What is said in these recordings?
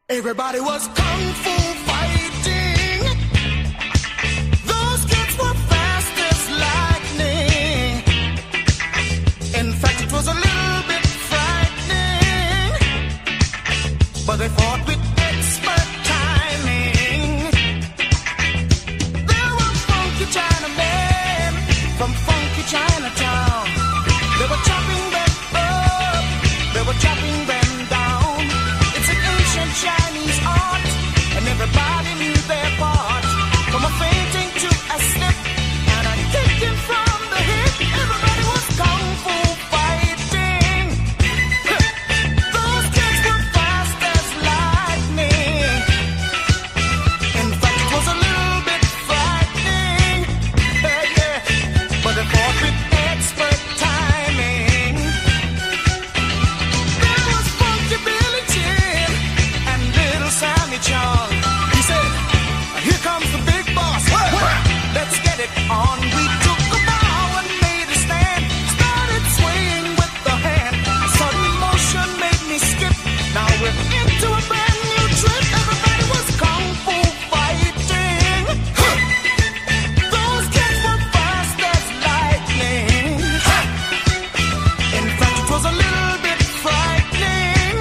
Everybody was kung fu fighting. Those kids were fast as lightning. In fact, it was a little bit frightening, but they fought with expert timing. There were funky Chinamen from funky Chinatown. They were chopping them up, they were chopping them down. It's an ancient Chinese art, and everybody knew their part. From a fainting to a step, and a kicking from the hip. Everybody was kung fu fighting. Those kids were fast as lightning. In fact, it was a little bit frightening. Yeah, but they fought with expert timing. There was Funky Billy Jim and Little Sammy Chung. He said, "Here comes the big boss. Let's get it on." We took a bow and made a stand. Started swaying with the hand. Sudden motion made me skip. Now we're into a brand new trip. Everybody was kung fu fighting. Those kids were fast as lightning. In fact, it was a little bit frightening,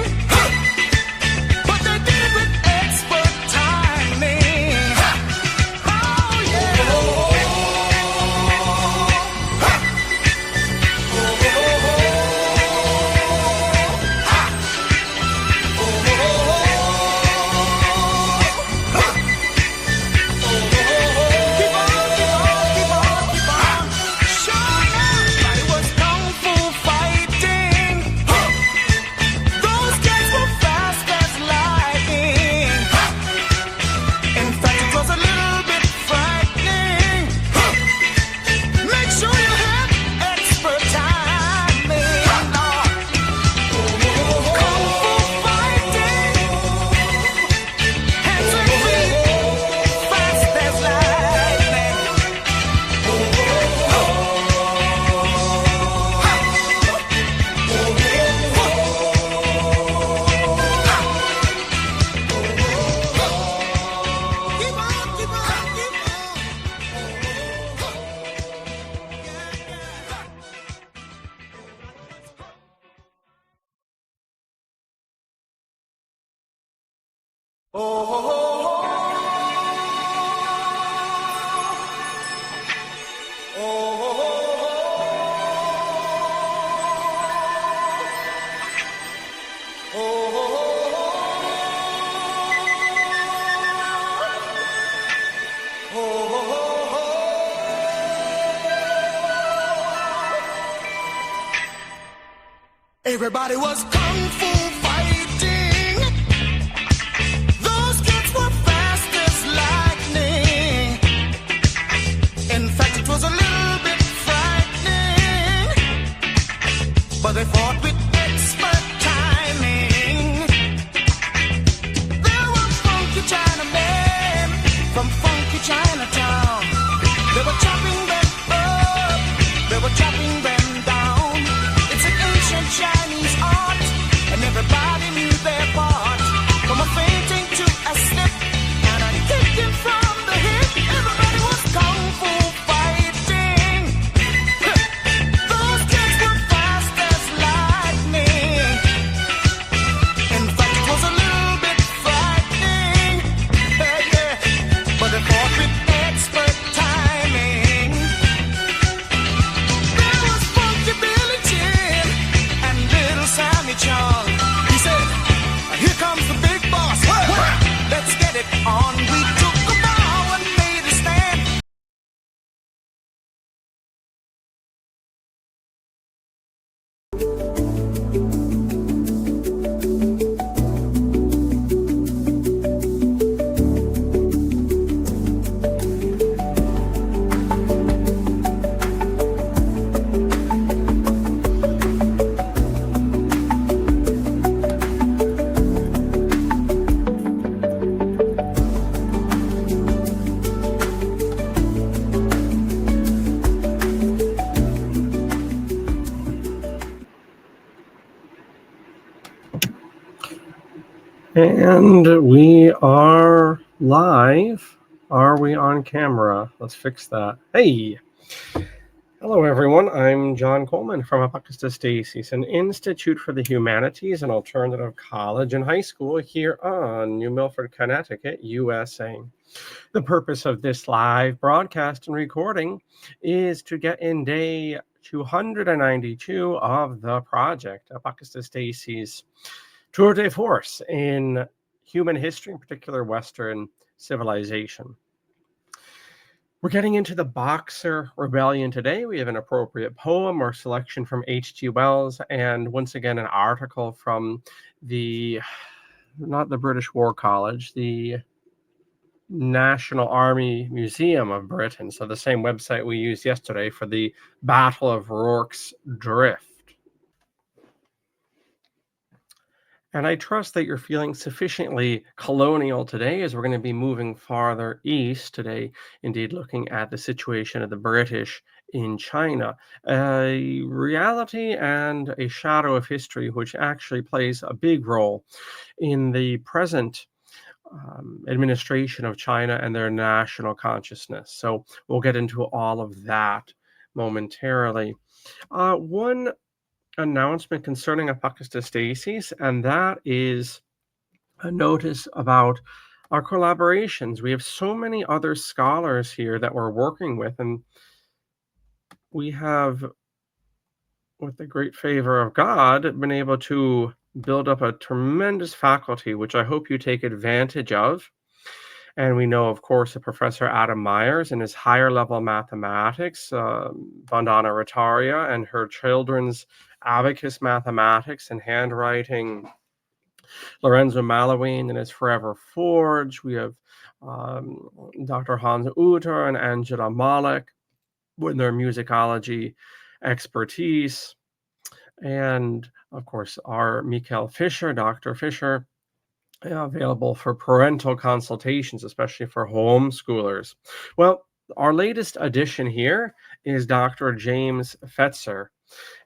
but they did it with expert timing. Oh yeah. Keep on. Sure, everybody was kung fu fighting. Those kids were fast as lightning. In fact, it was a little bit frightening. Make sure you have expert timing. Kung fu fighting. Hands and feet, fast as lightning. Keep on. Everybody was kung fu fighting. Those kids were fast as lightning. In fact, it was a little bit frightening, but they fought with expert timing. There were funky Chinamen from funky Chinatown. They were chopping them up, they were chopping them down. It's an ancient Chinese art, and everybody knew their part. From a fainting to a step, and a kicking from the hip. Everybody was kung fu fighting. Those kids were fast as lightning. In fact, it was a little bit frightening. Yeah, but they fought with expert timing. There was Funky Billy Jim and Little Sammy Chung. He said, "Here comes the big boss. Let's get it on." We took a bow and made a stand. And we are live. Are we on camera? Let's fix that. Hey! Hello, everyone. I'm John Coleman from ApocatastasisInstitute for the Humanities and Alternative College and High School here on New Milford, Connecticut, USA. The purpose of this live broadcast and recording is to get in day 292 of the project, Apocatastasis tour de force in human history, in particular Western civilization. We're getting into the Boxer Rebellion today. We have an appropriate poem or selection from H.G. Wells, and once again, an article from not the British War College, the National Army Museum of Britain. So the same website we used yesterday for the Battle of Rorke's Drift. And I trust that you're feeling sufficiently colonial today, as we're going to be moving farther east today, indeed looking at the situation of the British in China, a reality and a shadow of history which actually plays a big role in the present administration of China and their national consciousness. So we'll get into all of that momentarily. One announcement concerning apocatastasis, and that is a notice about our collaborations. We have so many other scholars here that we're working with, and we have, with the great favor of God, been able to build up a tremendous faculty, which I hope you take advantage of. And we know, of course, that Professor Adam Myers in his higher level mathematics, Vandana Rataria, and her children's abacus mathematics and handwriting, Lorenzo Malawine in his Forever Forge. We have Dr. Hans Uter and Angela Malek with their musicology expertise. And, of course, our Mikhail Fisher, Dr. Fisher, available for parental consultations, especially for homeschoolers. Well, our latest addition here is Dr. James Fetzer.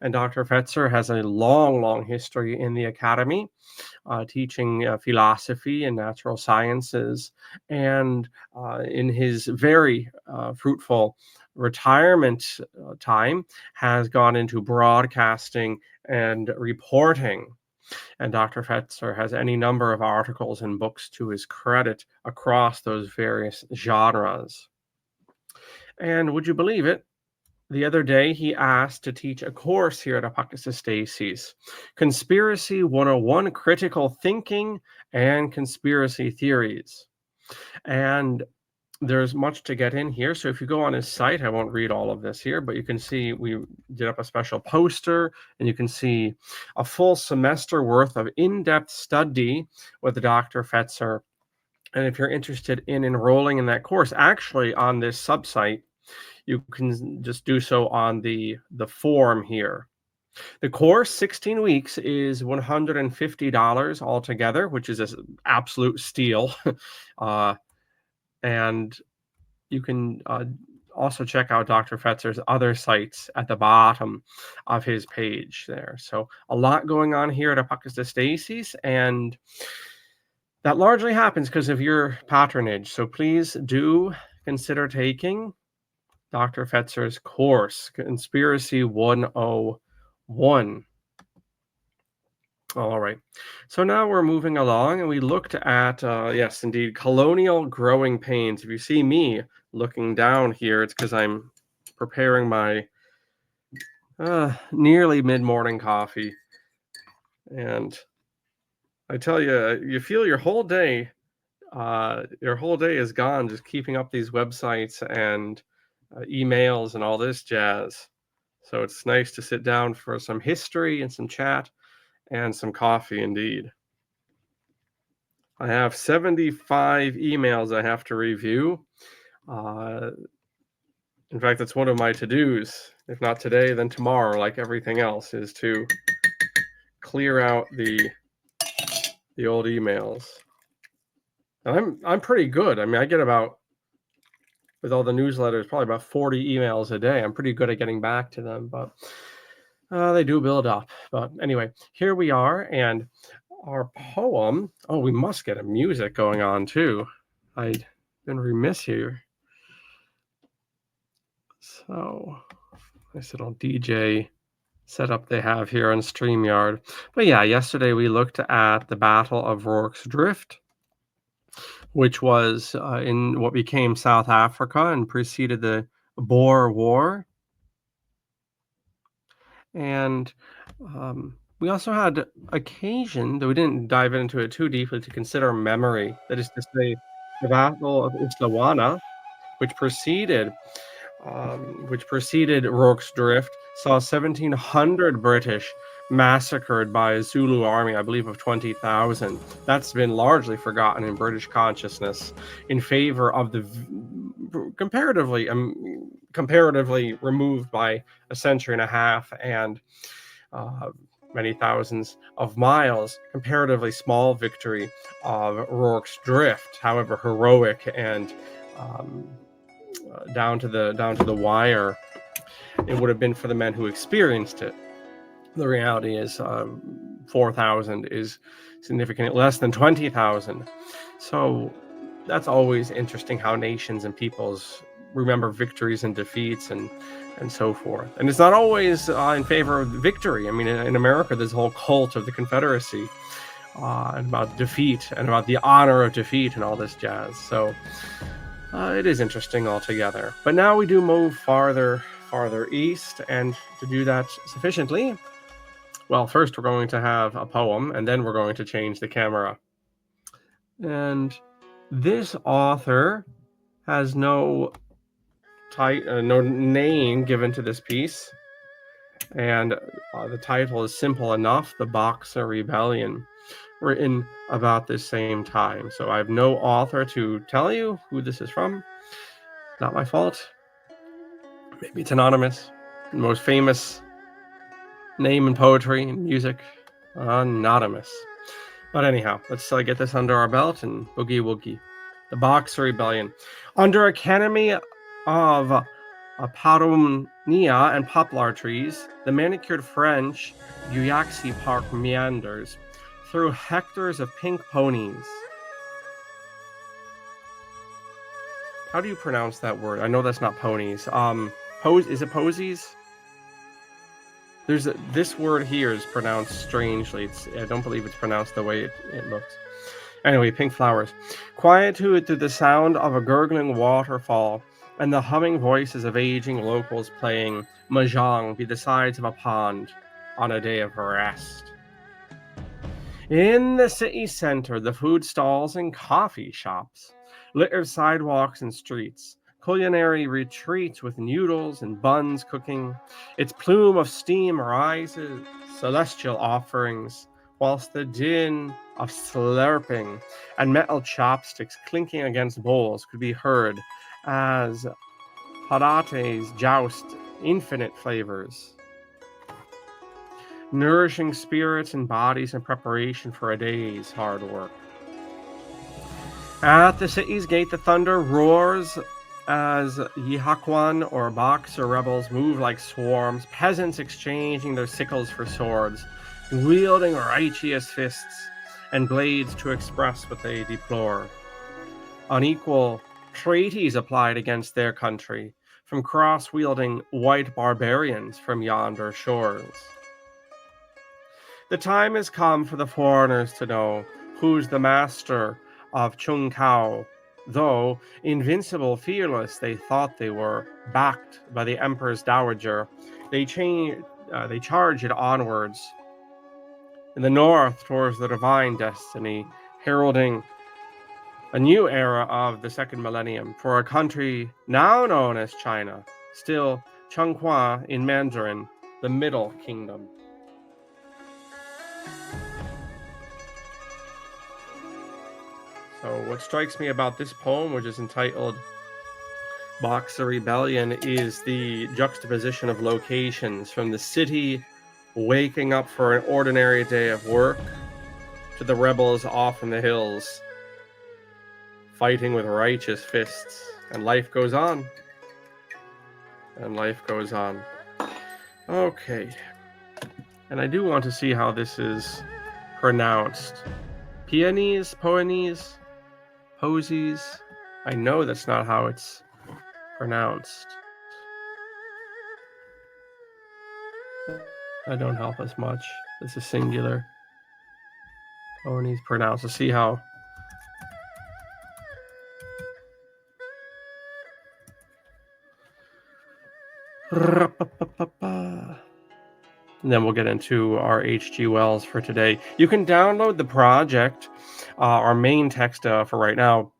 And Dr. Fetzer has a long history in the academy, teaching philosophy and natural sciences. And in his very fruitful retirement time, has gone into broadcasting and reporting. And Dr. Fetzer has any number of articles and books to his credit across those various genres. And would you believe it? The other day, he asked to teach a course here at Apocatastasis, Conspiracy 101, Critical Thinking and Conspiracy Theories. And there's much to get in here. So if you go on his site, I won't read all of this here, but you can see we did up a special poster, and you can see a full semester worth of in-depth study with Dr. Fetzer. And if you're interested in enrolling in that course, actually on this subsite, you can just do so on the form here. The course, 16 weeks, is $150 altogether, which is an absolute steal. And you can also check out Dr. Fetzer's other sites at the bottom of his page there. So a lot going on here at Apocatastasis, and that largely happens because of your patronage. So please do consider taking Dr. Fetzer's course, Conspiracy 101. All right. So now we're moving along, and we looked at, yes, indeed, colonial growing pains. If you see me looking down here, it's because I'm preparing my nearly mid-morning coffee. And I tell you, you feel your whole day is gone just keeping up these websites and emails and all this jazz. So it's nice to sit down for some history and some chat and some coffee indeed. I have 75 emails I have to review. In fact, that's one of my to-dos. If not today, then tomorrow, like everything else, is to clear out the old emails. And I'm pretty good. I mean, I get about, with all the newsletters, probably about 40 emails a day. I'm pretty good at getting back to them, but they do build up. But anyway, here we are, and our poem. Oh, we must get a music going on too. I'd been remiss here. So, nice little DJ setup they have here on StreamYard. But yeah, yesterday we looked at the Battle of Rorke's Drift, which was in what became South Africa and preceded the Boer War. And we also had occasion, though we didn't dive into it too deeply, to consider memory. That is to say, the Battle of Issawana, which preceded Rorke's Drift, saw 1,700 British massacred by a Zulu army, I believe, of 20,000. That's been largely forgotten in British consciousness in favor of the comparatively removed by a century and a half and uh, many thousands of miles, comparatively small victory of Rorke's Drift, however heroic and um, down to the wire it would have been for the men who experienced it. The reality is 4,000 is significantly less than 20,000. So that's always interesting how nations and peoples remember victories and defeats and so forth. And it's not always in favor of victory. I mean, in America, there's a whole cult of the Confederacy and about defeat and about the honor of defeat and all this jazz. So it is interesting altogether. But now we do move farther east, and to do that sufficiently, well, first we're going to have a poem, and then we're going to change the camera. And this author has no name given to this piece, and the title is simple enough: The Boxer Rebellion, written about this same time. So I have no author to tell you who this is from. Not my fault. Maybe it's anonymous. The most famous name in poetry and music, anonymous. But anyhow, let's get this under our belt and boogie woogie. The Boxer Rebellion. Under a canopy of parunia and poplar trees, the manicured French Guyaxi Park meanders through hectares of pink ponies. How do you pronounce that word? I know that's not ponies. Is it posies? This word here is pronounced strangely. I don't believe it's pronounced the way it looks. Anyway, pink flowers. Quietude through the sound of a gurgling waterfall and the humming voices of aging locals playing mahjong by the sides of a pond on a day of rest. In the city center, the food stalls and coffee shops, littered sidewalks and streets, culinary retreats with noodles and buns cooking. Its plume of steam rises, celestial offerings, whilst the din of slurping and metal chopsticks clinking against bowls could be heard as patates joust infinite flavors, nourishing spirits and bodies in preparation for a day's hard work. At the city's gate, the thunder roars as Yihakwan or Boxer rebels move like swarms, peasants exchanging their sickles for swords, wielding righteous fists and blades to express what they deplore. Unequal treaties applied against their country from cross-wielding white barbarians from yonder shores. The time has come for the foreigners to know who's the master of Chung Kao, though invincible, fearless they thought they were, backed by the Emperor's dowager, they charge it onwards in the north towards the divine destiny, heralding a new era of the second millennium for a country now known as China, still Chonghua in Mandarin, the Middle Kingdom. So what strikes me about this poem, which is entitled Boxer Rebellion, is the juxtaposition of locations from the city waking up for an ordinary day of work to the rebels off in the hills fighting with righteous fists. And life goes on. And life goes on. Okay. And I do want to see how this is pronounced? Peonies, poenies, posies? I know that's not how it's pronounced. That don't help us much. This is singular. Ponies pronounced. Let's see how. And then we'll get into our H.G. Wells for today. You can download the project, our main text for right now,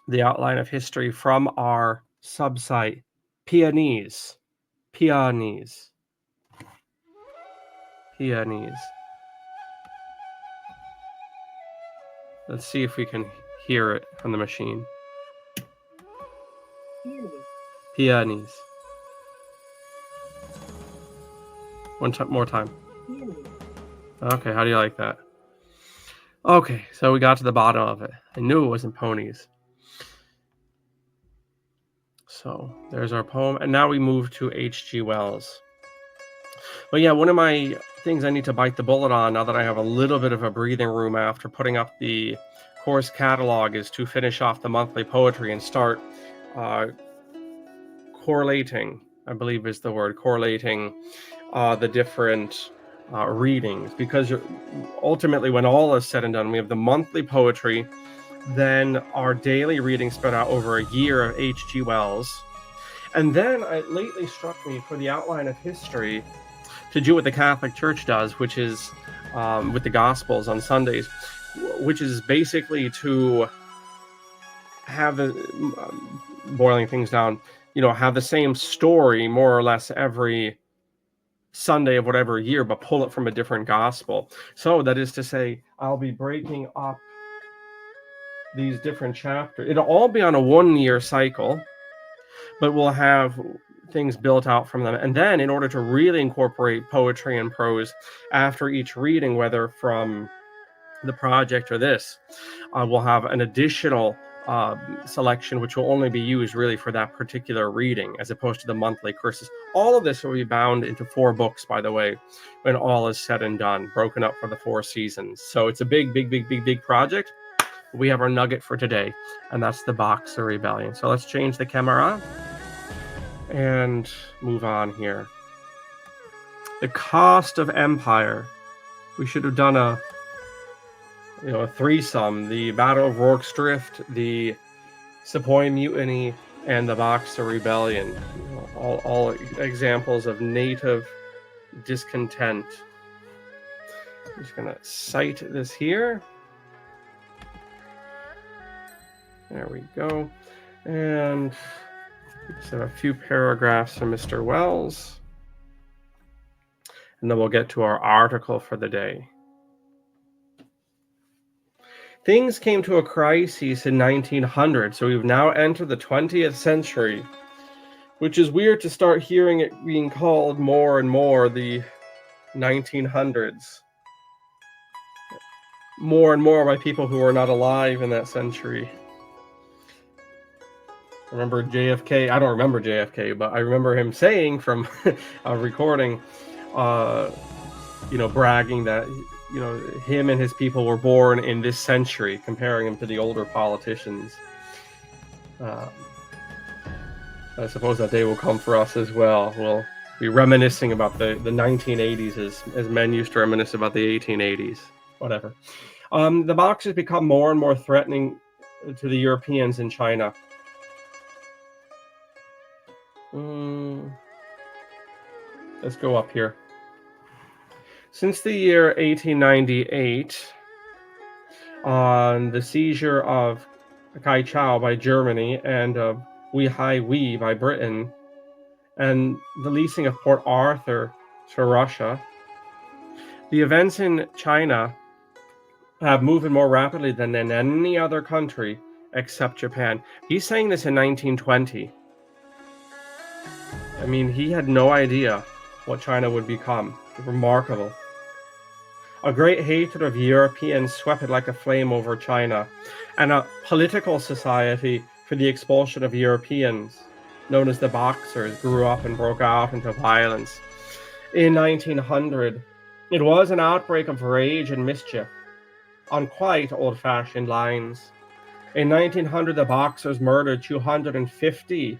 the outline of history, from our subsite, Peonies. Peonies. Peonies. Let's see if we can hear it on the machine. Peonies. One more time. Okay, how do you like that? Okay, so we got to the bottom of it. I knew it wasn't ponies. So there's our poem. And now we move to H.G. Wells. But yeah, one of my things I need to bite the bullet on now that I have a little bit of a breathing room after putting up the course catalog is to finish off the monthly poetry and start correlating, I believe is the word, correlating the different readings, because ultimately when all is said and done, we have the monthly poetry, then our daily reading spread out over a year of H.G. Wells, and then it lately struck me for the outline of history to do what the Catholic Church does, which is with the Gospels on Sundays, which is basically to have the boiling things down, have the same story more or less every Sunday of whatever year, but pull it from a different gospel. So that is to say, I'll be breaking up these different chapters. It'll all be on a 1-year cycle, but we'll have things built out from them. And then in order to really incorporate poetry and prose after each reading, whether from the project or this, we'll have an additional selection which will only be used really for that particular reading, as opposed to the monthly courses. All of this will be bound into 4 books, by the way, when all is said and done, broken up for the 4 seasons. So it's a big project. We have our nugget for today, and that's the Boxer Rebellion. So let's change the camera and move on here. The cost of empire. We should have done a threesome: the Battle of Rorke's Drift, the Sepoy Mutiny, and the Boxer Rebellion. All examples of native discontent. I'm just gonna cite this here. There we go. And just have a few paragraphs from Mr. Wells, and then we'll get to our article for the day. Things came to a crisis in 1900, so we've now entered the 20th century, which is weird to start hearing it being called more and more the 1900s. More and more by people who are not alive in that century. I remember JFK. I don't remember JFK, but I remember him saying from a recording, bragging that him and his people were born in this century, comparing him to the older politicians. I suppose that day will come for us as well. We'll be reminiscing about the 1980s as men used to reminisce about the 1880s. Whatever. The Boxers become more and more threatening to the Europeans in China. Let's go up here. Since the year 1898, on the seizure of Kaichau by Germany and of Weihai by Britain, and the leasing of Port Arthur to Russia, the events in China have moved more rapidly than in any other country except Japan. He's saying this in 1920. I mean, he had no idea what China would become. Remarkable. A great hatred of Europeans swept it like a flame over China, and a political society for the expulsion of Europeans, known as the Boxers, grew up and broke out into violence. In 1900, It was an outbreak of rage and mischief on quite old-fashioned lines. In 1900, the Boxers murdered 250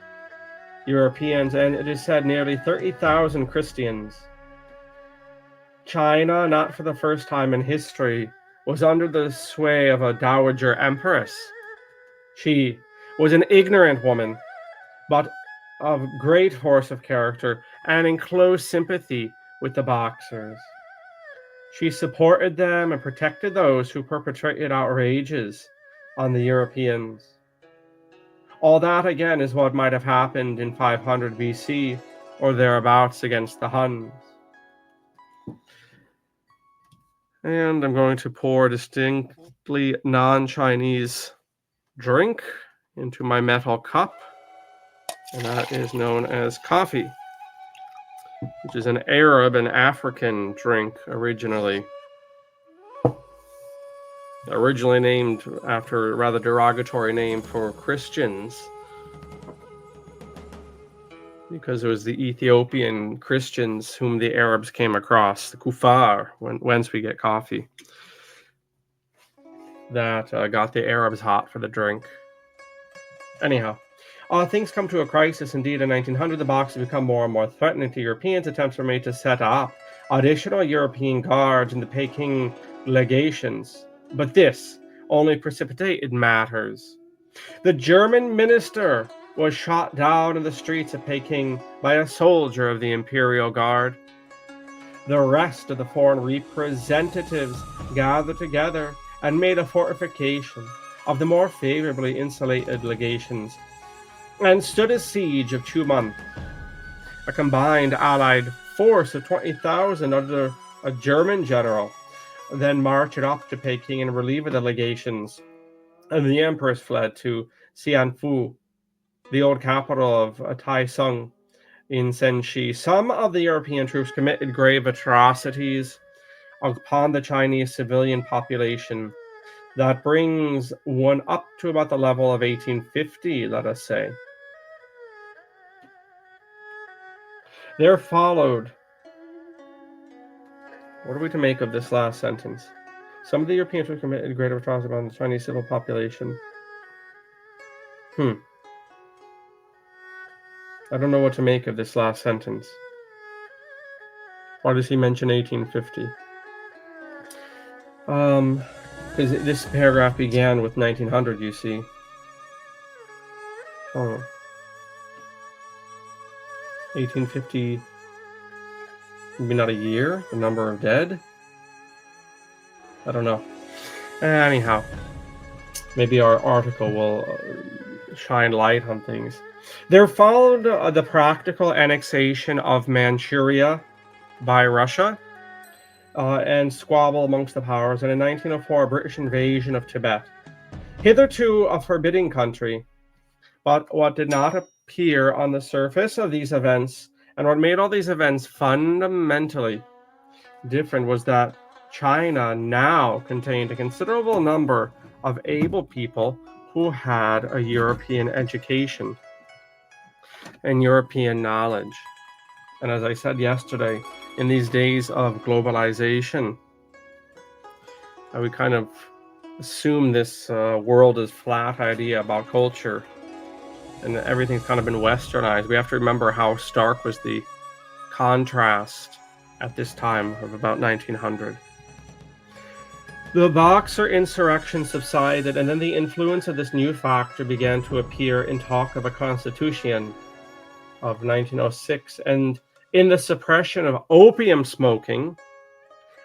Europeans, and it is said nearly 30,000 Christians. China, not for the first time in history, was under the sway of a dowager empress. She was an ignorant woman, but of great force of character and in close sympathy with the Boxers. She supported them and protected those who perpetrated outrages on the Europeans. All that, again, is what might have happened in 500 BC or thereabouts against the Huns. And I'm going to pour a distinctly non-Chinese drink into my metal cup, and that is known as coffee, which is an Arab and African drink originally named after a rather derogatory name for Christians, because it was the Ethiopian Christians whom the Arabs came across, the kuffar, whence we get coffee, that got the Arabs hot for the drink. Anyhow, things come to a crisis indeed in 1900. The Boxers become more and more threatening to Europeans. Attempts were made to set up additional European guards in the Peking legations, but this only precipitated matters. The German minister was shot down in the streets of Peking by a soldier of the Imperial Guard. The rest of the foreign representatives gathered together and made a fortification of the more favorably insulated legations and stood a siege of 2 months. A combined Allied force of 20,000 under a German general then marched up to Peking and relieved the legations, and the empress fled to Xianfu, the old capital of Taisong in Senshi. Some of the European troops committed grave atrocities upon the Chinese civilian population. That brings one up to about the level of 1850, let us say. There followed, what are we to make of this last sentence? Some of the European troops committed great atrocities upon the Chinese civil population. I don't know what to make of this last sentence. Why does he mention 1850? Because this paragraph began with 1900, you see. Oh. 1850, maybe not a year, the number of dead? I don't know. Anyhow, maybe our article will shine light on things. There followed the practical annexation of Manchuria by Russia and squabble amongst the powers, and in 1904, a British invasion of Tibet. Hitherto a forbidding country, but what did not appear on the surface of these events, and what made all these events fundamentally different, was that China now contained a considerable number of able people who had a European education and European knowledge. And as I said yesterday, in these days of globalization, we kind of assume this world is flat idea about culture, and everything's kind of been westernized. We have to remember how stark was the contrast at this time of about 1900. The Boxer insurrection subsided, and then the influence of this new factor began to appear in talk of a constitution of 1906, and in the suppression of opium smoking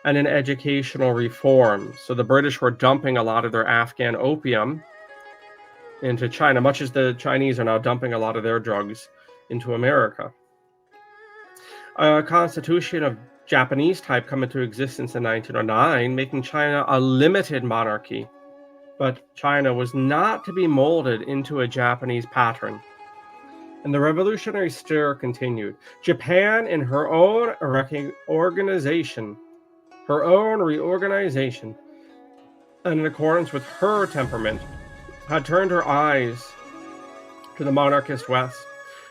and in educational reform. So the British were dumping a lot of their Afghan opium into China, much as the Chinese are now dumping a lot of their drugs into America. A constitution of Japanese type come into existence in 1909, making China a limited monarchy. But China was not to be molded into a Japanese pattern. And the revolutionary stir continued. Japan, in her own reorganization, and in accordance with her temperament, had turned her eyes to the monarchist West,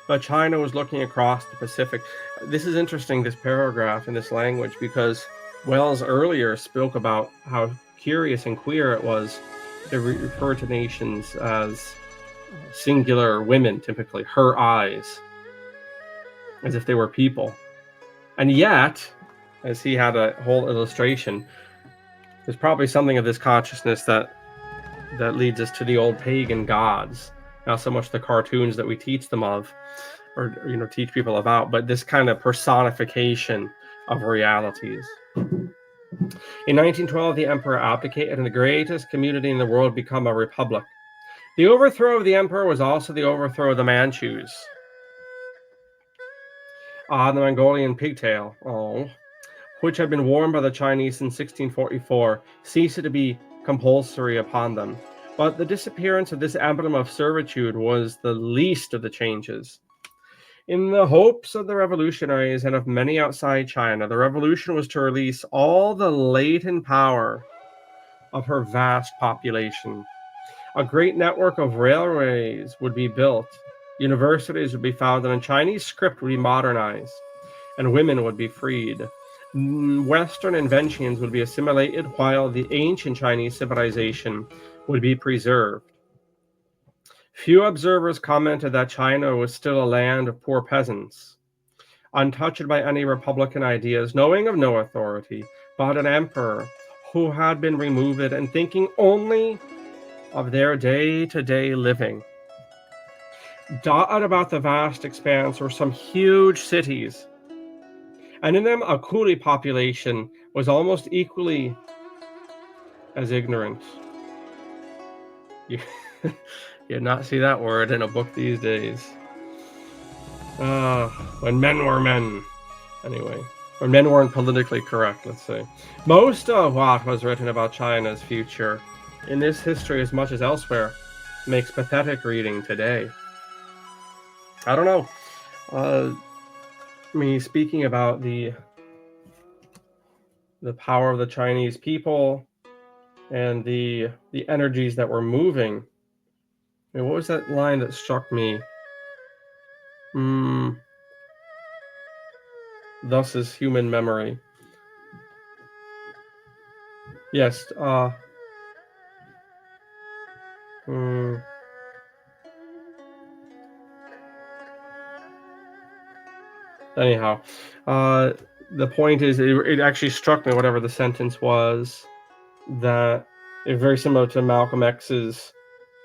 but China was looking across the Pacific. This is interesting, this paragraph in this language, because Wells earlier spoke about how curious and queer it was to refer to nations as singular women, typically her eyes, as if they were people. And yet, as he had a whole illustration, there's probably something of this consciousness that leads us to the old pagan gods, not so much the cartoons that we teach them of, or teach people about, but this kind of personification of realities. In 1912, the emperor abdicated, and the greatest community in the world became a republic. The overthrow of the emperor was also the overthrow of the Manchus. The Mongolian pigtail, which had been worn by the Chinese in 1644, ceased to be compulsory upon them. But the disappearance of this emblem of servitude was the least of the changes. In the hopes of the revolutionaries and of many outside China, the revolution was to release all the latent power of her vast population. A great network of railways would be built, universities would be founded, and Chinese script would be modernized, and women would be freed. Western inventions would be assimilated, while the ancient Chinese civilization would be preserved. Few observers commented that China was still a land of poor peasants, untouched by any republican ideas, knowing of no authority, but an emperor who had been removed and thinking only of their day-to-day living. Dotted about the vast expanse were some huge cities, and in them a coolie population was almost equally as ignorant. You'd not see that word in a book these days. When men were men. Anyway, when men weren't politically correct, let's say. Most of what was written about China's future in this history, as much as elsewhere, makes pathetic reading today. I don't know. Speaking about the power of the Chinese people and the energies that were moving. What was that line that struck me? Thus is human memory. Yes. Anyhow, the point is, it actually struck me, whatever the sentence was, that it's very similar to Malcolm X's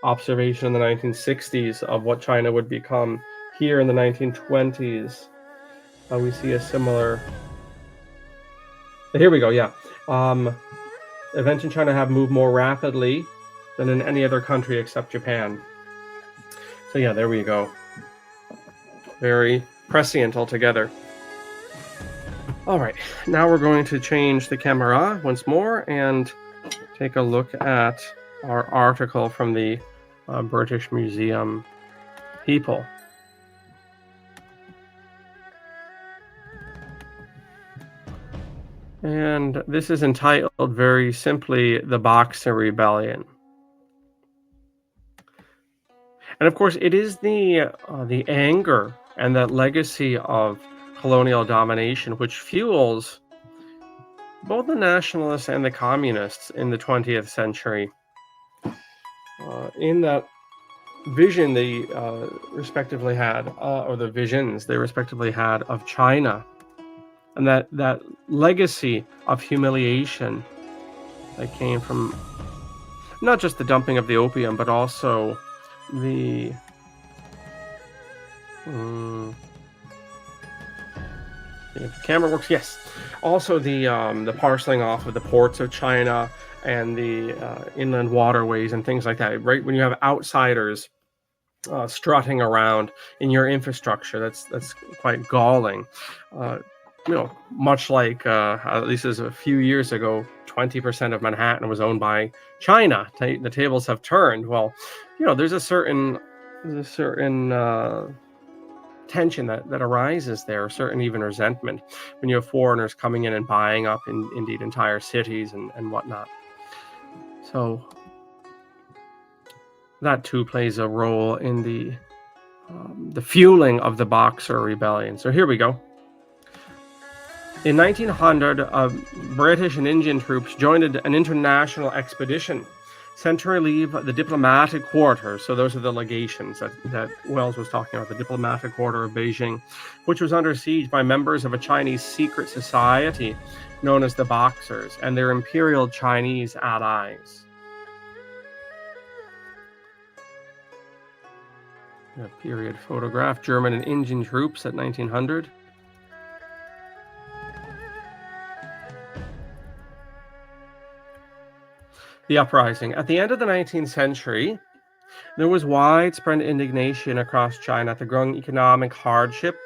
observation in the 1960s of what China would become. Here in the 1920s, we see a similar. Here we go. Yeah, events in China have moved more rapidly than in any other country except Japan. So yeah, there we go. Very prescient altogether. All right, now we're going to change the camera once more and take a look at our article from the British Museum People. And this is entitled very simply, The Boxer Rebellion. And of course, it is the anger and that legacy of colonial domination which fuels both the nationalists and the communists in the 20th century. In that vision they respectively had, or the visions they respectively had of China, and that legacy of humiliation that came from not just the dumping of the opium, but also the if the camera works, yes. Also the parceling off of the ports of China and the inland waterways and things like that. Right, when you have outsiders strutting around in your infrastructure, that's quite galling. Much like at least as a few years ago, 20% of Manhattan was owned by China. The tables have turned. Well, there's a certain tension that arises there, certain even resentment when you have foreigners coming in and buying up indeed entire cities and whatnot. So that too plays a role in the fueling of the Boxer Rebellion. So here we go. In 1900, British and Indian troops joined an international expedition sent to relieve the diplomatic quarter. So those are the legations that Wells was talking about, the diplomatic quarter of Beijing, which was under siege by members of a Chinese secret society known as the Boxers and their imperial Chinese allies. A period photograph, German and Indian troops at 1900. The uprising. At the end of the 19th century, there was widespread indignation across China at the growing economic hardship,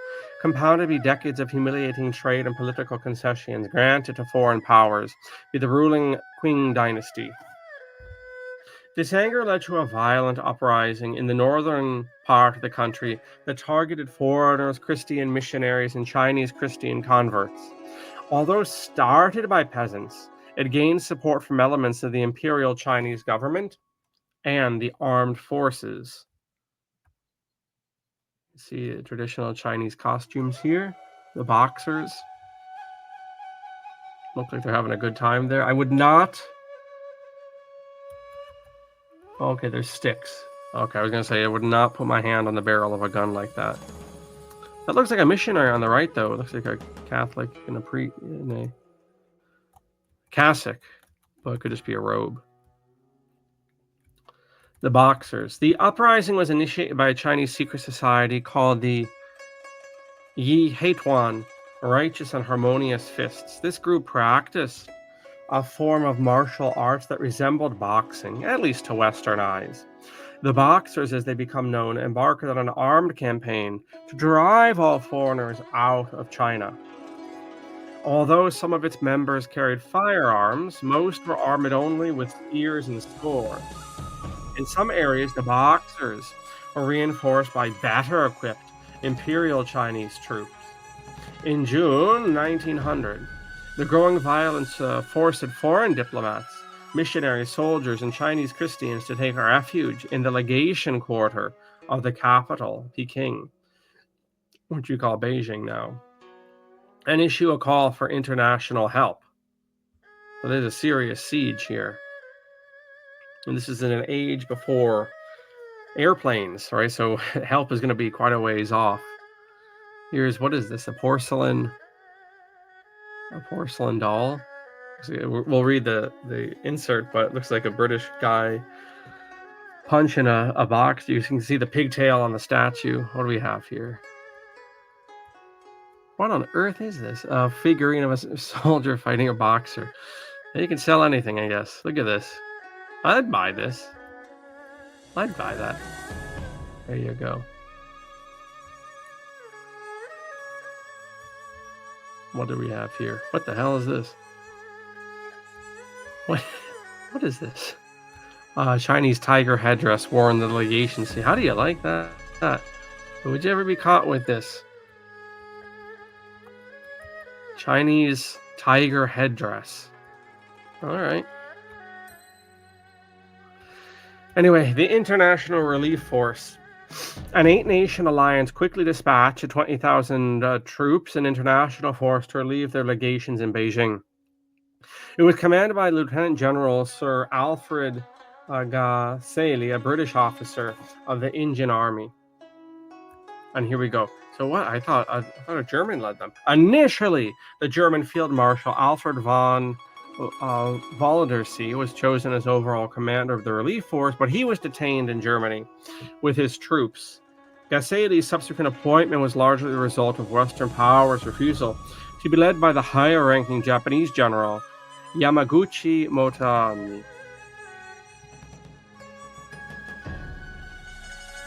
compounded by decades of humiliating trade and political concessions granted to foreign powers by the ruling Qing dynasty. This anger led to a violent uprising in the northern part of the country that targeted foreigners, Christian missionaries, and Chinese Christian converts. Although started by peasants, it gained support from elements of the imperial Chinese government and the armed forces. You see the traditional Chinese costumes here, the Boxers. Look like they're having a good time there. I would not... Okay, there's sticks. Okay, I was going to say I would not put my hand on the barrel of a gun like that. That looks like a missionary on the right, though. It looks like a Catholic in a cassock, but it could just be a robe. The Boxers. The uprising was initiated by a Chinese secret society called the Yi Heituan, Righteous and Harmonious Fists. This group practiced a form of martial arts that resembled boxing, at least to Western eyes. The Boxers, as they become known, embarked on an armed campaign to drive all foreigners out of China. Although some of its members carried firearms, most were armed only with spears and swords. In some areas, the Boxers were reinforced by better equipped Imperial Chinese troops. In June 1900, the growing violence forced foreign diplomats, missionaries, soldiers, and Chinese Christians to take refuge in the legation quarter of the capital, Peking, which you call Beijing now, and issue a call for international help. So there's a serious siege here. And this is in an age before airplanes, right? So help is going to be quite a ways off. Here's, what is this? A porcelain doll. We'll read the insert, but it looks like a British guy punching a box. You can see the pigtail on the statue. What do we have here? What on earth is this? A figurine of a soldier fighting a boxer. You can sell anything, I guess. Look at this. I'd buy this. I'd buy that. There you go. What do we have here? What the hell is this? What is this? Chinese tiger headdress worn in the legation. See, how do you like that? Would you ever be caught with this? Chinese tiger headdress. All right. Anyway, the International Relief Force, an 8-nation alliance, quickly dispatched 20,000 troops and international force to relieve their legations in Beijing. It was commanded by Lieutenant General Sir Alfred Gasseli, a British officer of the Indian Army. And here we go. So what? I thought a German led them. Initially, the German Field Marshal Alfred von Waldersee was chosen as overall commander of the relief force, but he was detained in Germany with his troops. Gasseli's subsequent appointment was largely the result of Western powers' refusal to be led by the higher-ranking Japanese general Yamaguchi Motani.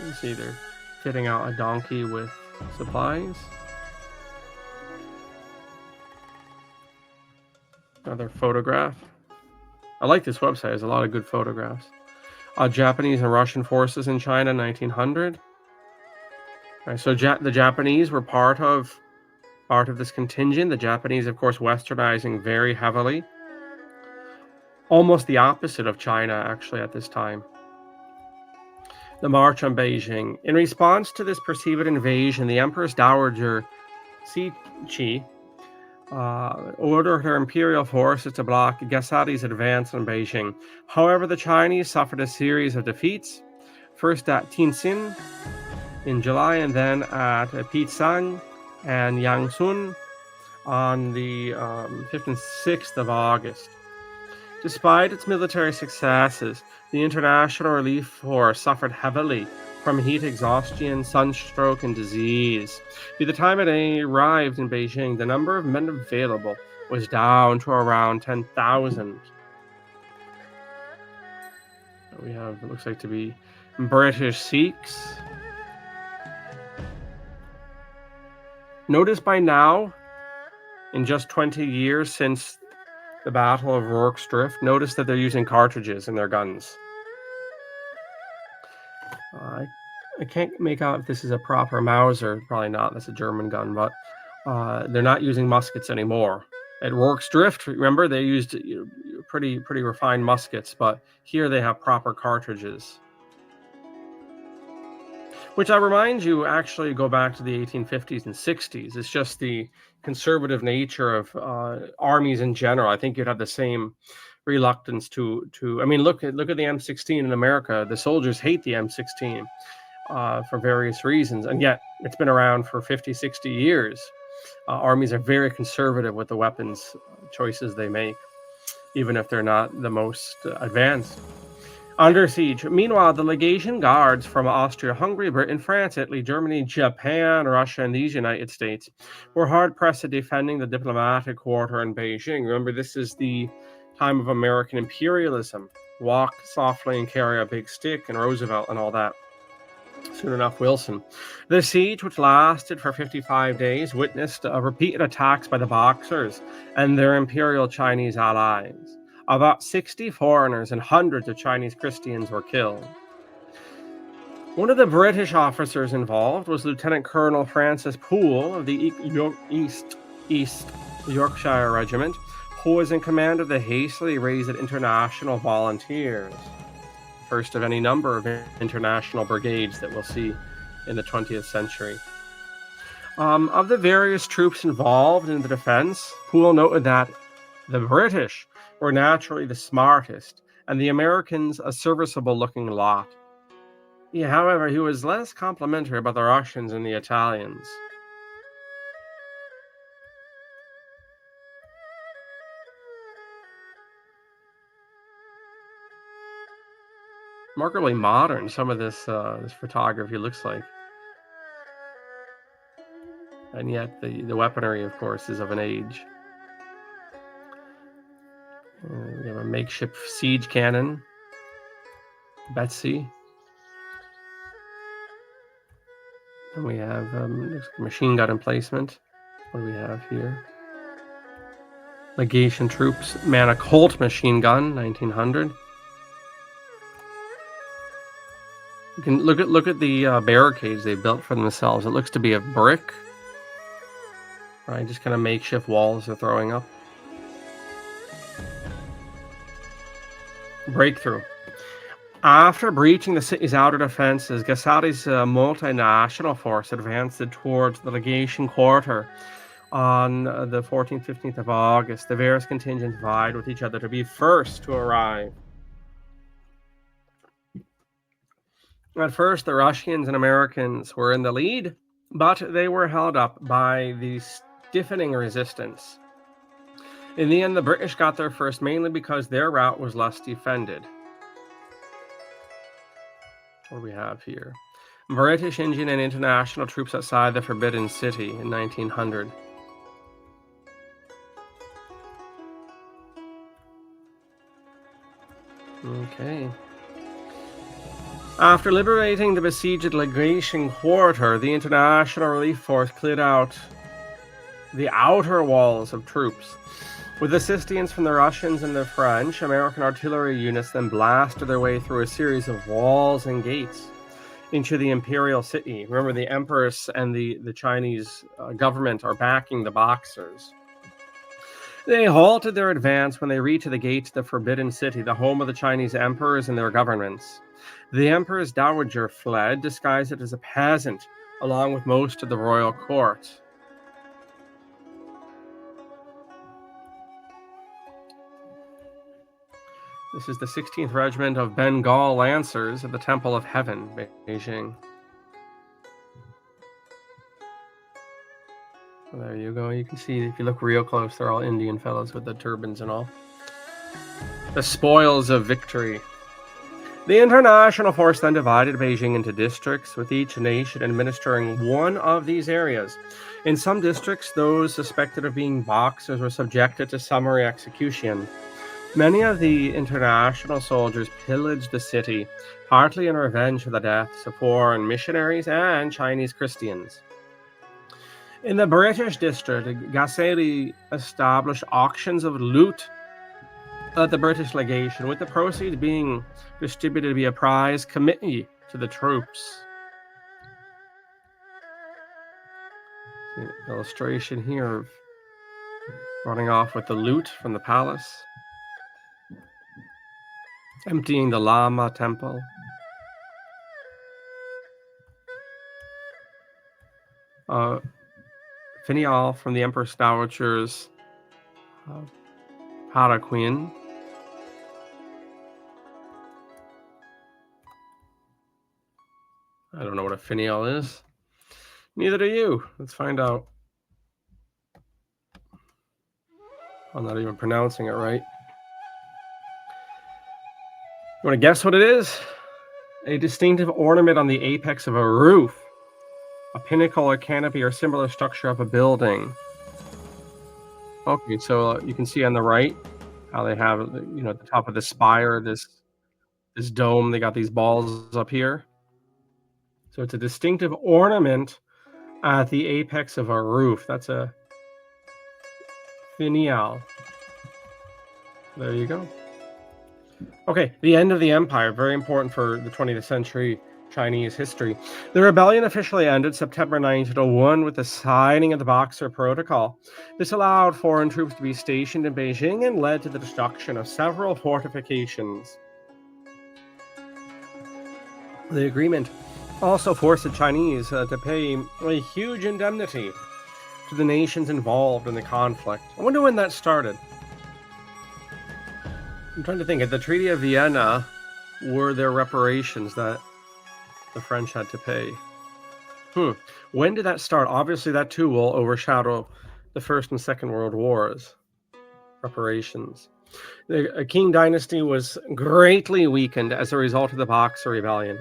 You see they're fitting out a donkey with supplies. Another photograph. I like this website. There's a lot of good photographs. Japanese and Russian forces in China, 1900. Right, so the Japanese were part of this contingent. The Japanese, of course, westernizing very heavily. Almost the opposite of China, actually, at this time. The March on Beijing. In response to this perceived invasion, the Empress Dowager Cixi ordered her imperial forces to block Gassadi's advance on Beijing. However, the Chinese suffered a series of defeats, first at Tianjin in July, and then at Pitsang and Yangsun on the 5th and 6th of August. Despite its military successes, the International Relief Force suffered heavily from heat exhaustion, sunstroke, and disease. By the time it arrived in Beijing, the number of men available was down to around 10,000. We have, it looks like to be British Sikhs. Notice by now, in just 20 years since the Battle of Rorke's Drift, notice that they're using cartridges in their guns. I can't make out if this is a proper Mauser. Probably not. That's a German gun, but they're not using muskets anymore. At Rorke's Drift, remember, they used pretty refined muskets, but here they have proper cartridges. Which I remind you actually go back to the 1850s and 60s. It's just the conservative nature of armies in general. I think you'd have the same reluctance to I mean, look at the M16 in America. The soldiers hate the M16 for various reasons, and yet it's been around for 50, 60 years. Armies are very conservative with the weapons choices they make, even if they're not the most advanced. Under siege. Meanwhile, the legation guards from Austria, Hungary, Britain, France, Italy, Germany, Japan, Russia, and these United States were hard-pressed at defending the diplomatic quarter in Beijing. Remember, this is the time of American imperialism. Walk softly and carry a big stick, and Roosevelt and all that. Soon enough, Wilson. The siege, which lasted for 55 days, witnessed repeated attacks by the Boxers and their imperial Chinese allies. About 60 foreigners and hundreds of Chinese Christians were killed. One of the British officers involved was Lieutenant Colonel Francis Poole of the East Yorkshire Regiment, who was in command of the hastily raised International Volunteers, first of any number of international brigades that we'll see in the 20th century. Of the various troops involved in the defense, Poole noted that the British were naturally the smartest, and the Americans a serviceable-looking lot. However, he was less complimentary about the Russians and the Italians. Remarkably modern, some of this photography looks like. And yet the weaponry, of course, is of an age. We have a makeshift siege cannon, Betsy. And we have machine gun emplacement. What do we have here? Legation troops, man, a Colt machine gun, 1900. You can look at the barricades they built for themselves. It looks to be of brick, right? Just kind of makeshift walls they're throwing up. Breakthrough. After breaching the city's outer defenses, Gassadi's multinational force advanced towards the legation quarter on the 14th, 15th of August. The various contingents vied with each other to be first to arrive. At first, the Russians and Americans were in the lead, but they were held up by the stiffening resistance. In the end, the British got there first, mainly because their route was less defended. What do we have here? British, Indian, and international troops outside the Forbidden City in 1900. Okay. After liberating the besieged legation quarter, the International Relief Force cleared out the outer walls of troops. With assistance from the Russians and the French, American artillery units then blasted their way through a series of walls and gates into the imperial city. Remember, the empress and the Chinese government are backing the Boxers. They halted their advance when they reached the gate to the Forbidden City, the home of the Chinese emperors and their governments. The emperor's dowager fled, disguised as a peasant, along with most of the royal court. This is the 16th Regiment of Bengal Lancers at the Temple of Heaven, Beijing. Well, there you go. You can see, if you look real close, they're all Indian fellows with the turbans and all. The spoils of victory. The international force then divided Beijing into districts, with each nation administering one of these areas. In some districts, those suspected of being Boxers were subjected to summary execution. Many of the international soldiers pillaged the city, partly in revenge for the deaths of foreign missionaries and Chinese Christians. In the British district, Gasseri established auctions of loot at the British legation, with the proceeds being distributed via prize committee to the troops. An illustration here of running off with the loot from the palace, emptying the Lama temple. Finial from the Empress Dowager's Paraquin. I don't know what a finial is. Neither do you. Let's find out. I'm not even pronouncing it right. You want to guess what it is? A distinctive ornament on the apex of a roof, a pinnacle or canopy or similar structure of a building. Okay, so you can see on the right how they have, at the top of the spire, this dome. They got these balls up here. So it's a distinctive ornament at the apex of a roof. That's a finial. There you go. Okay, the end of the empire, very important for the 20th century Chinese history. The rebellion officially ended September 1901 with the signing of the Boxer Protocol. This allowed foreign troops to be stationed in Beijing and led to the destruction of several fortifications. The agreement also forced the Chinese to pay a huge indemnity to the nations involved in the conflict. I wonder when that started. I'm trying to think. At the Treaty of Vienna, were there reparations that the French had to pay? When did that start? Obviously, that too will overshadow the First and Second World Wars. Reparations. The Qing dynasty was greatly weakened as a result of the Boxer Rebellion.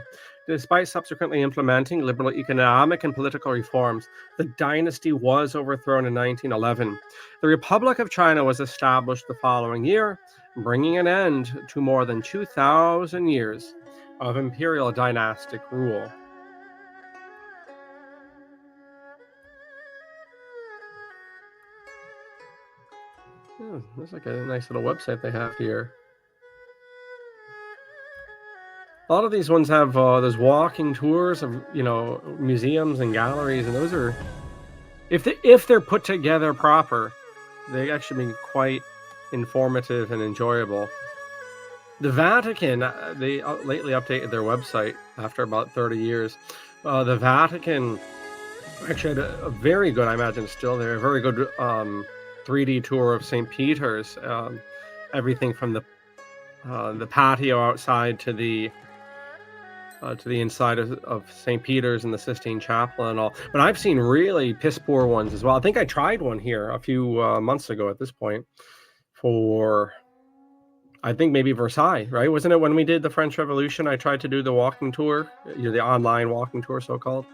Despite subsequently implementing liberal economic and political reforms, the dynasty was overthrown in 1911. The Republic of China was established the following year, bringing an end to more than 2,000 years of imperial dynastic rule. Looks like a nice little website they have here. A lot of these ones have those walking tours of museums and galleries, and those are, if they're put together proper, they actually be quite informative and enjoyable. The Vatican, they lately updated their website after about 30 years. The Vatican actually had a very good, I imagine still there, a very good 3D tour of St. Peter's. Everything from the patio outside to the inside of St. Peter's and the Sistine Chapel and all. But I've seen really piss poor ones as well. I think I tried one here a few months ago at this point for, I think maybe Versailles, right? Wasn't it when we did the French Revolution? I tried to do the walking tour, the online walking tour, so-called.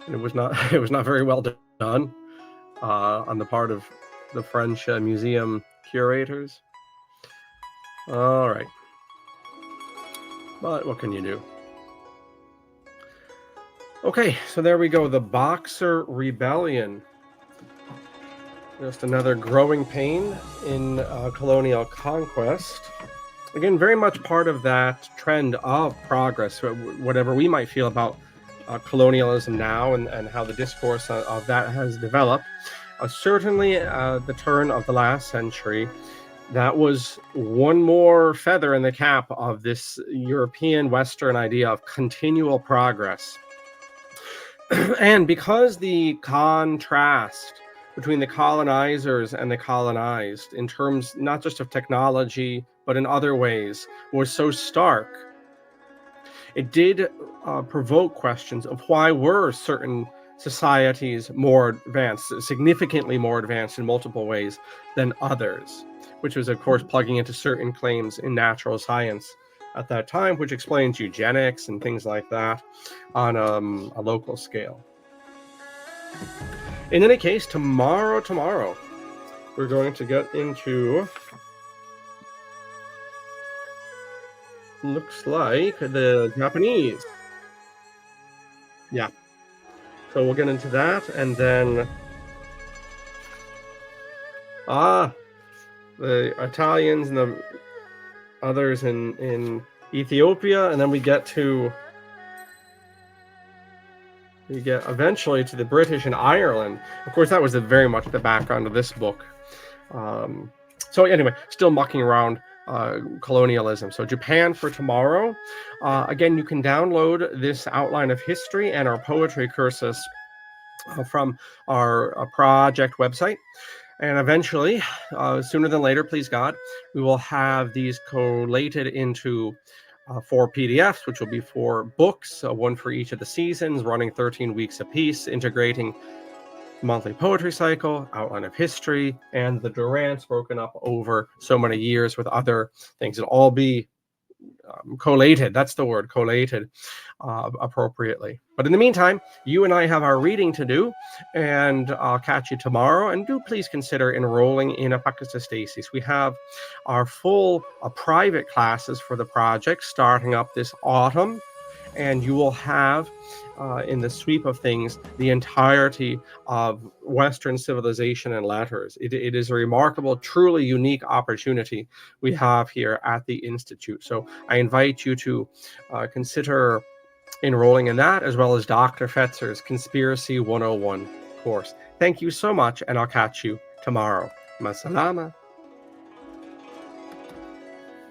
And it was not very well done on the part of the French museum curators. All right. But what can you do? Okay, so there we go. The Boxer Rebellion. Just another growing pain in colonial conquest. Again, very much part of that trend of progress, whatever we might feel about colonialism now and how the discourse of that has developed. Certainly the turn of the last century, that was one more feather in the cap of this European Western idea of continual progress. And because the contrast between the colonizers and the colonized, in terms not just of technology, but in other ways, was so stark. It did provoke questions of why were certain societies more advanced, significantly more advanced in multiple ways than others, which was, of course, plugging into certain claims in natural science at that time, which explains eugenics and things like that on a local scale. In any case, tomorrow, we're going to get into, looks like, the Japanese. Yeah. So we'll get into that, and then the Italians and the others in Ethiopia, and then we get eventually to the British in Ireland. Of course, that was very much the background of this book. So anyway, still mucking around colonialism. So Japan for tomorrow. Again, you can download this outline of history and our poetry cursus from our project website. And eventually, sooner than later, please God, we will have these collated into 4 PDFs, which will be 4 books, one for each of the seasons, running 13 weeks apiece, integrating monthly poetry cycle, outline of history, and the Durants broken up over so many years with other things. It'll all be collated. That's the word, collated, appropriately. But in the meantime, you and I have our reading to do, and I'll catch you tomorrow. And do please consider enrolling in Apocatastasis. We have our full private classes for the project starting up this autumn, and you will have, in the sweep of things, the entirety of Western civilization and letters. It is a remarkable, truly unique opportunity we have here at the Institute. So I invite you to consider enrolling in that, as well as Dr. Fetzer's Conspiracy 101 course. Thank you so much, and I'll catch you tomorrow. Masalama.